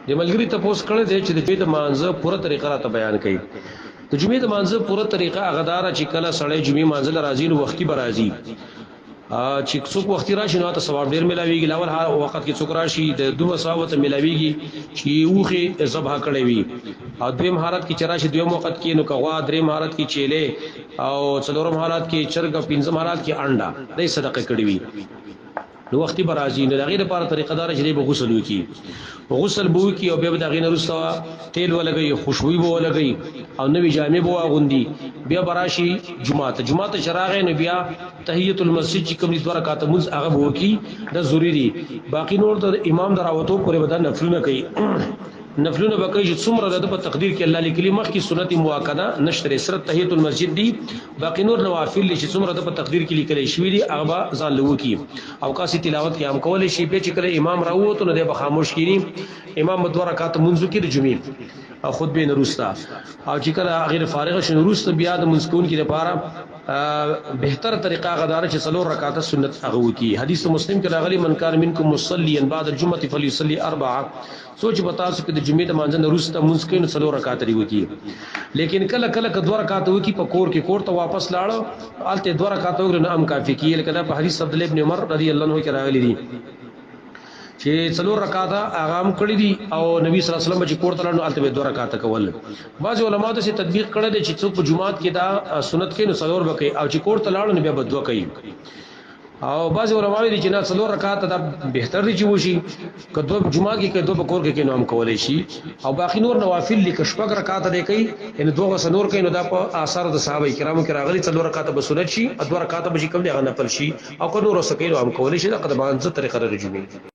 د ملګری تاسو کړه دې چې د جمعې د مانزه پوره طریقه راته بیان کړي. د جمعې د مانزه پوره طریقه غدار چې کله سړی جمعې مانزه راځي نو وختي برازي چې څوک وختي راشي نو تاسو ثواب ډیر ملاويږي. لاول وخت کې څوک راشي د دوه ثواب ته ملاويږي چې اوخه ذبح کړي وي. او دویم حالت کې چراشي دویم وخت کې نو کغوا دریم حالت کې چيله او څلورم حالت کې چرګ پنځم حالت کې انډا دې صدقه کړي وي نو وختي برازي. نو دغه لپاره طریقه دار چې به غسل وکي غسل بو کی او به دغه نرستا تیل ولګي خوشبو بو ولګي او نوې جامې بو غوندي بیا براشي جمعه چراغ نو بیا تحیت المسجد چې کوم دوه رکعات مز هغه بو کی د ضروری. باقی نور ته امام دراوتو پورې بدن نفلونه کوي نفلونه بکې چې څومره د په تقدیر کې الله لیکلي مخ کی سنت مؤکده نشته سره تحیت المسجد دی. باقی نور نوافل چې څومره د په تقدیر کې لیکلي شوی دی هغه ځان لو کی او قاصي تلاوت کې هم کول شي به چې کله امام راووت نو د خاموش کینی امام دوه رکعات منځ کې د جمعې او خطبه نورستا او چې کله غیر فارغ شنو نورست بیا د منسکون کې لپاره بهتر طریقه غدار چې څلور رکعات سنت هغه وکي. حدیث مسلم کې راغلی من کان منکم مصليا بعد الجمعه فليصلي اربعه. سوچ بتا سو کې د جمعې د مانځه نورست منسکون څلور رکعات لري وکي. لیکن کله کله ک دوه رکعات وکي په کور کې کور ته واپس لاړو الته دوه رکعات وګره نه ام کافي کی. لکه په حدیث عبد الله ابن عمر رضی الله عنه کې راغلی دي چې څلور رکعات اغام کړی دي او نبی صلی الله علیه وسلم چې کوړه تلانو الته دوه رکعات کول. بعض علماء ته تطبیق کړی دي چې څوک په جمعات کې دا سنت کې نو څلور وکي او چې کوړه تلانو نه بیا بدو کوي. او بعض علماء دي چې نه څلور رکعات دا بهتر دي چې وشي کله جمعه کې کله په کور کې نو هم کولای شي. او باقی نور نوافل لیک شپږ رکعات دي کوي ان دوه سنور کوي نو دا په آثار د صحابه کرامو کې راغلي څلور رکعات به سنت شي او دوه رکعات به کوم دي غنفل شي او کله نور سکه نو هم کولای شي دا قدمانځه طریقه د جمعې.